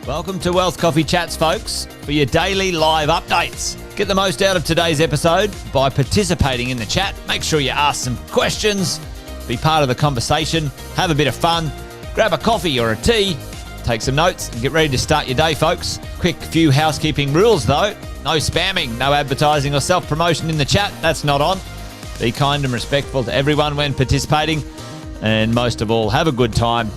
Welcome to Wealth Coffee Chats, folks, for your daily live updates. Get the most out of today's episode by participating in the chat. Make sure you ask some questions, be part of the conversation, have a bit of fun, grab a coffee or a tea, take some notes, and get ready to start your day, folks. Quick few housekeeping rules, though. No spamming, no advertising or self-promotion in the chat. That's not on. Be kind and respectful to everyone when participating. And most of all, have a good time.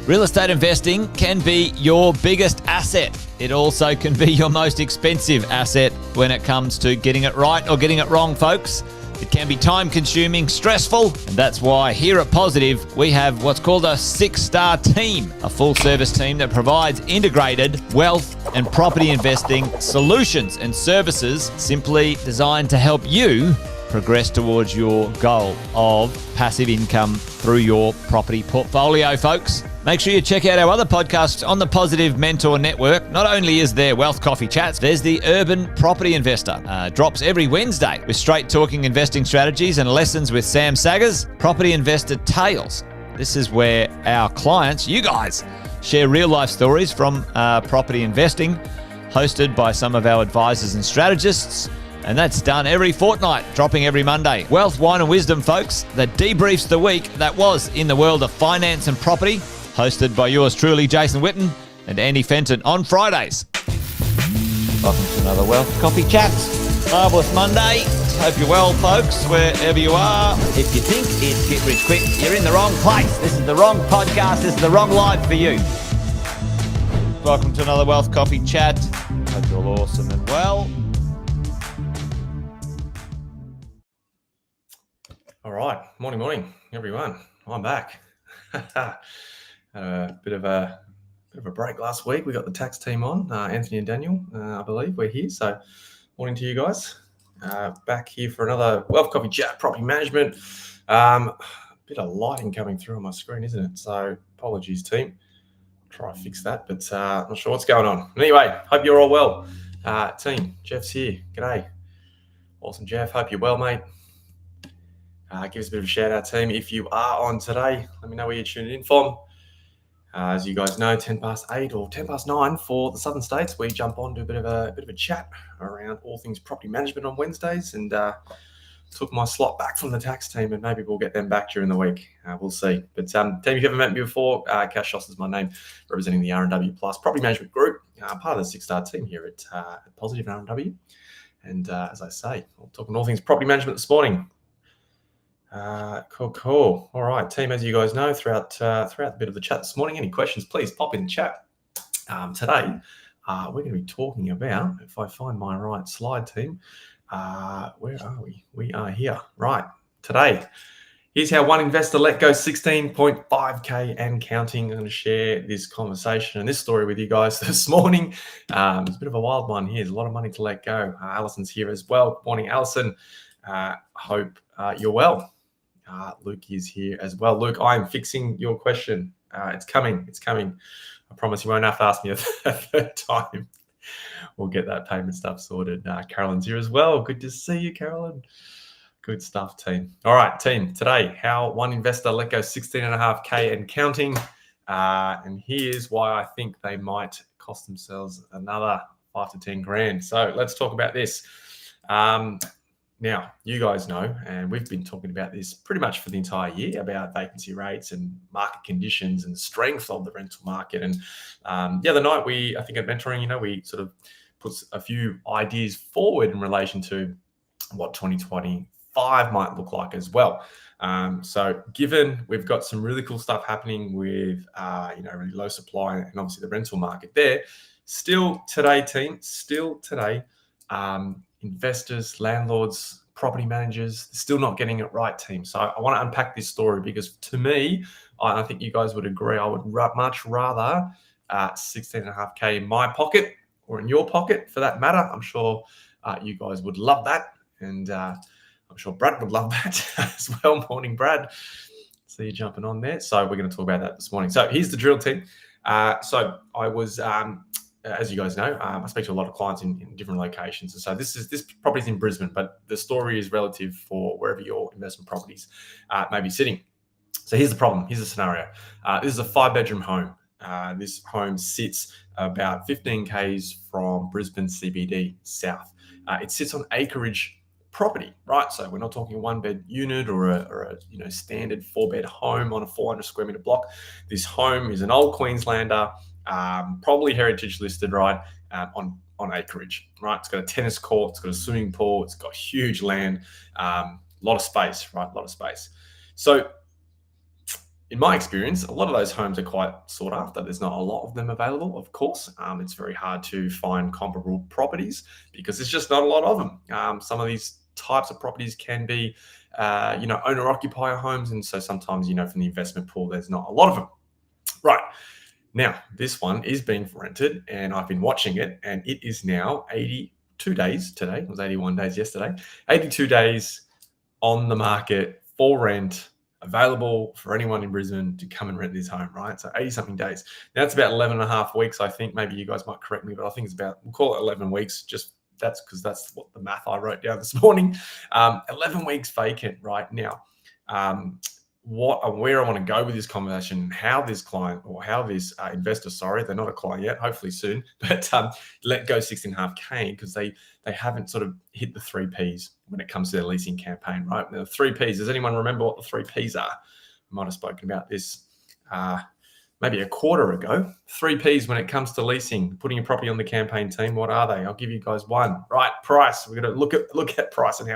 Real estate investing can be your biggest asset. It also can be your most expensive asset when it comes to getting it right or getting it wrong, folks. It can be time-consuming, stressful, and that's why here at Positive, we have what's called a 6-star team, a full-service team that provides integrated wealth and property investing solutions and services simply designed to help you progress towards your goal of passive income through your property portfolio, folks. Make sure you check out our other podcasts on the Positive Mentor Network. Not only is there Wealth Coffee Chats, there's the Urban Property Investor. Drops every Wednesday with straight talking investing strategies and lessons with Sam Saggers. Property Investor Tales. This is where our clients, you guys, share real life stories from property investing, hosted by some of our advisors and strategists. And that's done every fortnight, dropping every Monday. Wealth, Wine and Wisdom, folks, that debriefs the week that was in the world of finance and property, hosted by yours truly, Jason Witten and Andy Fenton on Fridays. Welcome to another Wealth Coffee Chats. Marvellous Monday. Hope you're well, folks, wherever you are. If you think it's Get Rich Quick, you're in the wrong place. This is the wrong podcast. This is the wrong live for you. Welcome to another Wealth Coffee Chat. Hope you're all awesome and well. All right, morning, everyone. I'm back. Had a bit of a break last week. We got the tax team on, Anthony and Daniel, I believe. We're here, so morning to you guys. Back here for another Wealth Coffee Chat, property management. Bit of lighting coming through on my screen, isn't it? So apologies, team. I'll try to fix that, but I'm not sure what's going on. Anyway, hope you're all well. Team, Jeff's here. G'day. Awesome, Jeff. Hope you're well, mate. Give us a bit of a shout out, team. If you are on today, let me know where you're tuning in from. As you guys know, 10 past 8 or 10 past 9 for the Southern States, we jump on to a bit of a chat around all things property management on Wednesdays, and took my slot back from the tax team, and maybe we'll get them back during the week. We'll see. But team, if you haven't met me before, Sjostedt is my name, representing the R&W Plus Property Management Group, part of the 6-star team here at Positive R&W. And as I say, we're talking all things property management this morning. Cool. All right, team, as you guys know, throughout the bit of the chat this morning, any questions, please pop in the chat. Today, we're going to be talking about, if I find my right slide, team, where are we? We are here. Right, today, here's how one investor let go 16.5K and counting. I'm going to share this conversation and this story with you guys this morning. It's a bit of a wild one here. There's a lot of money to let go. Alison's here as well. Morning, Alison. Hope you're well. Luke is here as well. Luke, I am fixing your question. It's coming. I promise you won't have to ask me a third time. We'll get that payment stuff sorted. Carolyn's here as well. Good to see you, Carolyn. Good stuff, team. All right, team. Today, how one investor let go 16.5K and counting. And here's why I think they might cost themselves another 5 to 10 grand. So let's talk about this. Now, you guys know, and we've been talking about this pretty much for the entire year, about vacancy rates and market conditions and the strength of the rental market. And the other night, I think at mentoring, we sort of put a few ideas forward in relation to what 2025 might look like as well. So given we've got some really cool stuff happening with, really low supply and obviously the rental market there, still today, team, investors, landlords, property managers, still not getting it right, team. So I want to unpack this story because to me, I think you guys would agree, I would much rather 16.5K in my pocket or in your pocket for that matter. I'm sure you guys would love that. And I'm sure Brad would love that as well. Morning, Brad. See you jumping on there. So we're going to talk about that this morning. So here's the drill, team. So I was... as you guys know, I speak to a lot of clients in different locations. And so this property is in Brisbane, but the story is relative for wherever your investment properties may be sitting. So here's the problem. Here's the scenario. This is a 5-bedroom home. This home sits about 15 k's from Brisbane CBD south. It sits on acreage property, right? So we're not talking a one-bed unit or a standard 4-bed home on a 400 square meter block. This home is an old Queenslander, probably heritage listed, right? On acreage, right? It's got a tennis court, it's got a swimming pool, it's got huge land, a lot of space, right? A lot of space. So in my experience, a lot of those homes are quite sought after. There's not a lot of them available, of course. It's very hard to find comparable properties because there's just not a lot of them. Some of these types of properties can be, owner-occupier homes. And so sometimes, from the investment pool, there's not a lot of them. Right. Now, this one is being rented and I've been watching it and it is now 82 days today. It was 81 days yesterday. 82 days on the market for rent, available for anyone in Brisbane to come and rent this home, right? So 80 something days. Now it's about 11 and a half weeks, I think. Maybe you guys might correct me, but I think it's about, we'll call it 11 weeks. Just that's because that's what the math I wrote down this morning. 11 weeks vacant right now. Where I want to go with this conversation, how this client or how this investor, sorry, they're not a client yet, hopefully soon, but let go 16.5K because they haven't sort of hit the 3 Ps when it comes to their leasing campaign, right? Now, the 3 Ps, does anyone remember what the 3 Ps are? I might have spoken about this maybe a quarter ago. 3 Ps when it comes to leasing, putting your property on the campaign team, what are they? I'll give you guys one, right? Price. We're going to look at price and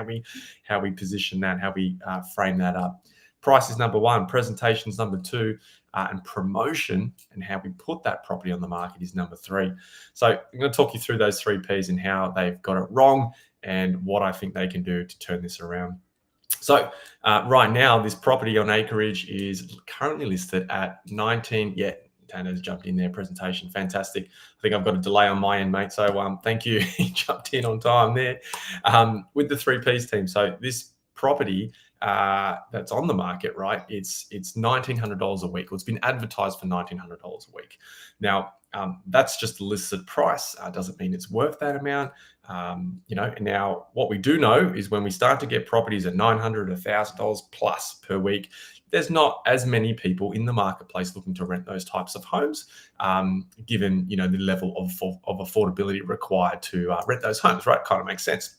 how we position that, how we frame that up. Price is number one, presentation is number two, and promotion and how we put that property on the market is number three. So I'm going to talk you through those 3 Ps and how they've got it wrong and what I think they can do to turn this around. So right now, this property on acreage is currently listed at 19. Yeah, Tana's jumped in there. Presentation, fantastic. I think I've got a delay on my end, mate. So thank you. He jumped in on time there with the 3 Ps team. So this property that's on the market, right? It's $1,900 a week. Well, it's been advertised for $1,900 a week. Now, that's just the listed price. Doesn't mean it's worth that amount. Now what we do know is when we start to get properties at $900, $1,000 plus per week, there's not as many people in the marketplace looking to rent those types of homes, given the level of affordability required to rent those homes, right? Kind of makes sense.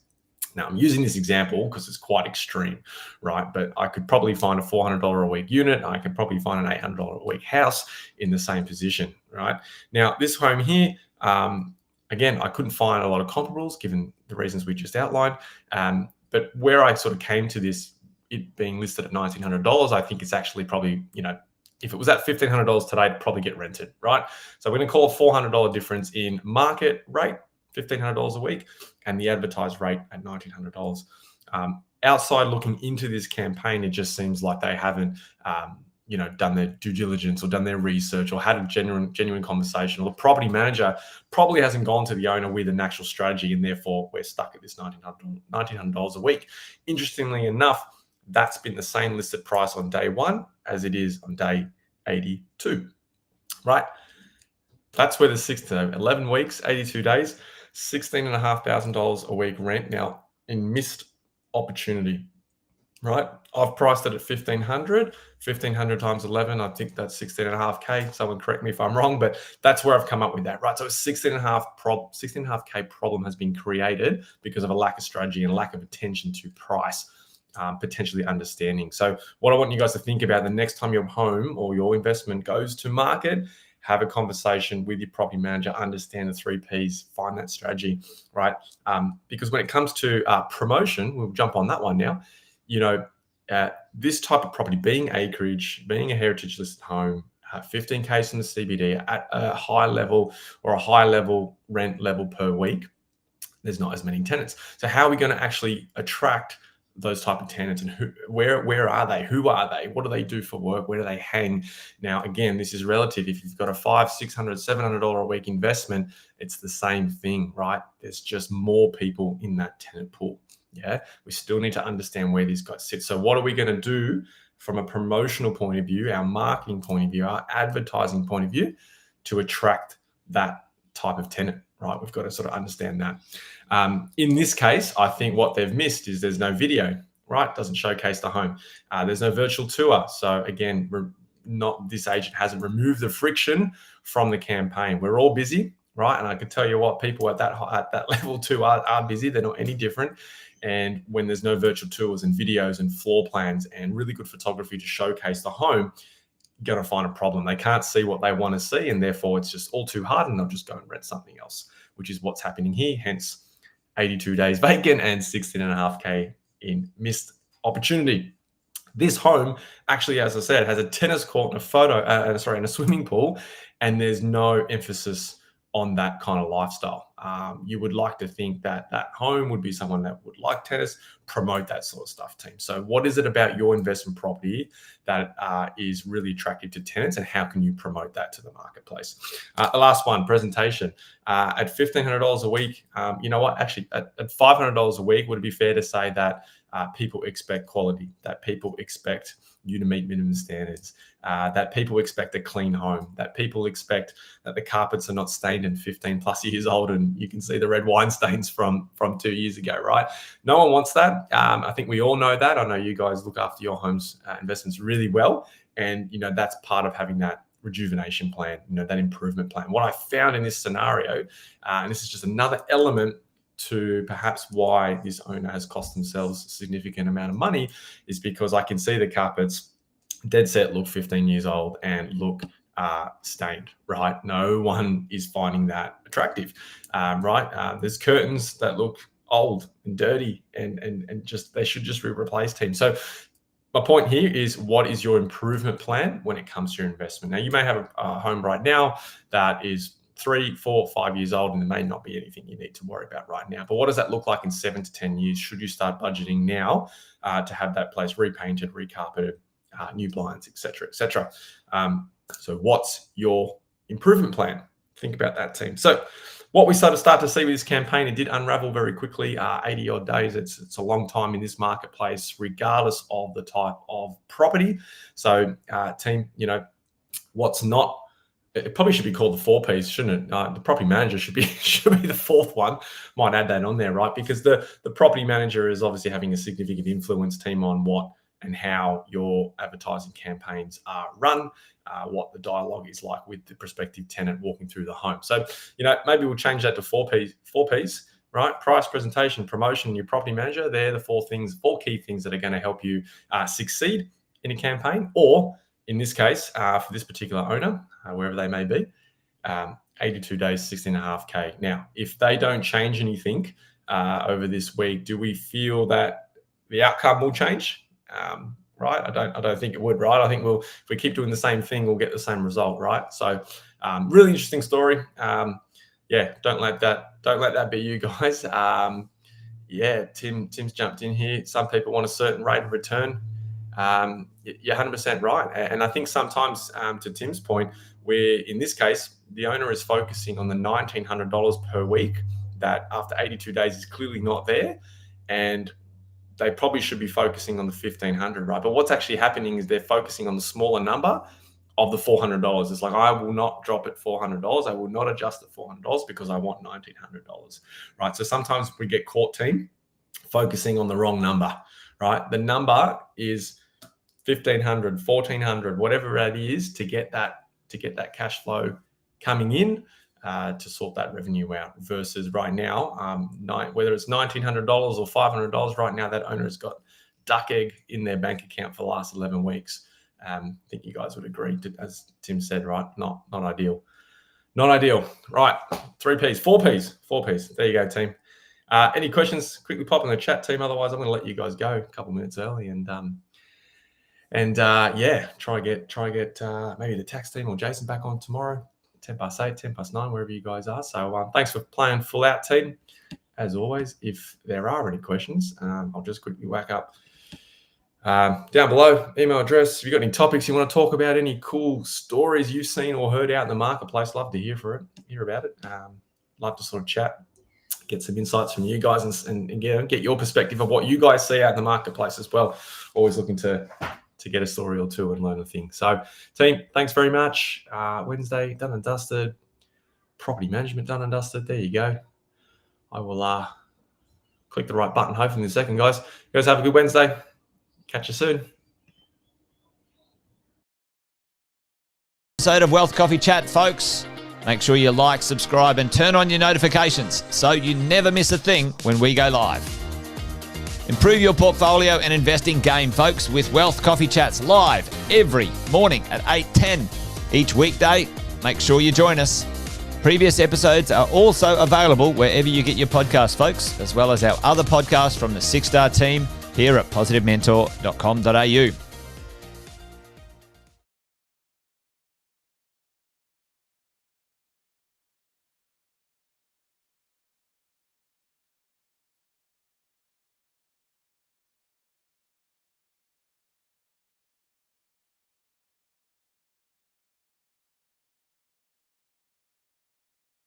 Now, I'm using this example because it's quite extreme, right? But I could probably find a $400 a week unit. I could probably find an $800 a week house in the same position, right? Now, this home here, again, I couldn't find a lot of comparables given the reasons we just outlined. But where I sort of came to this, it being listed at $1,900, I think it's actually probably, if it was at $1,500 today, it'd probably get rented, right? So we're going to call a $400 difference in market rate, $1,500 a week, and the advertised rate at $1,900. Outside looking into this campaign, it just seems like they haven't, done their due diligence or done their research or had a genuine conversation. Or the property manager probably hasn't gone to the owner with an actual strategy, and therefore we're stuck at this $1,900 a week. Interestingly enough, that's been the same listed price on day one as it is on day 82, right? That's where the 11 weeks, 82 days, $16,500 a week rent. Now, in missed opportunity, right? I've priced it at $1,500 times 11. I think that's 16.5K. Someone correct me if I'm wrong, but that's where I've come up with that, right? So 16.5K problem has been created because of a lack of strategy and lack of attention to price, potentially understanding. So what I want you guys to think about the next time your home or your investment goes to market, have a conversation with your property manager, understand the 3 Ps, find that strategy, right? Because when it comes to promotion, we'll jump on that one now. This type of property, being acreage, being a heritage listed home, 15 Ks in the CBD at a high level or a high level rent level per week, there's not as many tenants. So how are we going to actually attract those type of tenants, and where are they? Who are they? What do they do for work? Where do they hang? Now, again, this is relative. If you've got a $500, $600, $700 a week investment, it's the same thing, right? There's just more people in that tenant pool. Yeah, we still need to understand where these guys sit. So what are we going to do from a promotional point of view, our marketing point of view, our advertising point of view to attract that type of tenant, right? We've got to sort of understand that. In this case, I think what they've missed is there's no video, right? Doesn't showcase the home. There's no virtual tour. So again, this agent hasn't removed the friction from the campaign. We're all busy, right? And I can tell you what, people at that level too are busy. They're not any different. And when there's no virtual tours and videos and floor plans and really good photography to showcase the home, you're going to find a problem. They can't see what they want to see, and therefore it's just all too hard, and they'll just go and rent something else, which is what's happening here. Hence 82 days vacant and 16.5K in missed opportunity. This home actually, as I said, has a tennis court and a swimming pool, and there's no emphasis on that kind of lifestyle. You would like to think that that home would be someone that would like tennis, promote that sort of stuff, team. So what is it about your investment property that is really attractive to tenants, and how can you promote that to the marketplace? The last one, presentation. At $1,500 a week, you know what? Actually, at $500 a week, would it be fair to say that people expect quality, that people expect you to meet minimum standards, that people expect a clean home, that people expect that the carpets are not stained and 15 plus years old and you can see the red wine stains from 2 years ago, right? No one wants that. I think we all know that. I know you guys look after your home's investments really well. And, that's part of having that rejuvenation plan, that improvement plan. What I found in this scenario, and this is just another element to perhaps why this owner has cost themselves a significant amount of money, is because I can see the carpets dead set look 15 years old and look stained, right? No one is finding that attractive, right? There's curtains that look old and dirty and just, they should just be replaced, team. So my point here is, what is your improvement plan when it comes to your investment? Now, you may have a home right now that is 3, 4, 5 years old, and there may not be anything you need to worry about right now. But what does that look like in 7 to 10 years? Should you start budgeting now to have that place repainted, recarpeted, new blinds, etc., etc.? So what's your improvement plan? Think about that, team. So what we start to see with this campaign, it did unravel very quickly. 80 odd days. It's a long time in this marketplace, regardless of the type of property. So team, what's not, it probably should be called the 4 Ps, shouldn't it? The property manager should be the fourth one. Might add that on there, right? Because the property manager is obviously having a significant influence, team, on what and how your advertising campaigns are run, what the dialogue is like with the prospective tenant walking through the home. So, maybe we'll change that to 4 Ps, right? Price, presentation, promotion, your property manager. They're the 4 key things that are going to help you succeed in a campaign, or in this case, for this particular owner, wherever they may be, 82 days, 16.5K. Now, if they don't change anything over this week, do we feel that the outcome will change? Right? I don't think it would, right? I think if we keep doing the same thing, we'll get the same result, right? So, really interesting story. Don't let that be you guys. Tim's jumped in here. Some people want a certain rate of return. You're 100% right. And I think sometimes, to Tim's point, where in this case, the owner is focusing on the $1,900 per week that after 82 days is clearly not there. And they probably should be focusing on the 1,500, right? But what's actually happening is they're focusing on the smaller number of the $400. It's like, I will not drop at $400. I will not adjust at $400 because I want $1,900, right? So sometimes we get caught, team, focusing on the wrong number, right? The number is 1,500, 1,400, whatever it is, to get that cash flow coming in, to sort that revenue out, versus right now, whether it's $1,900 or $500, right now that owner has got duck egg in their bank account for the last 11 weeks. I think you guys would agree, as Tim said, right? Not ideal. Not ideal. Right. 3 Ps, 4 Ps. There you go, team. Any questions? Quickly pop in the chat, team. Otherwise, I'm going to let you guys go a couple minutes early and try get maybe the tax team or Jason back on tomorrow, 10 past 8, 10 past 9, wherever you guys are. So thanks for playing full out, team. As always, if there are any questions, I'll just quickly whack up down below, email address. If you've got any topics you want to talk about, any cool stories you've seen or heard out in the marketplace, love to hear about it. Love to sort of chat, get some insights from you guys, and get your perspective of what you guys see out in the marketplace as well. Always looking to get a story or two and learn a thing. So, team, thanks very much. Wednesday, done and dusted. Property management, done and dusted. There you go. I will click the right button hopefully in a second, guys. You guys have a good Wednesday. Catch you soon. episode of Wealth Coffee Chat, folks. Make sure you like, subscribe, and turn on your notifications so you never miss a thing when we go live. Improve your portfolio and investing game, folks, with Wealth Coffee Chats live every morning at 8:10 each weekday. Make sure you join us. Previous episodes are also available wherever you get your podcasts, folks, as well as our other podcasts from the 6-Star team here at positivementor.com.au.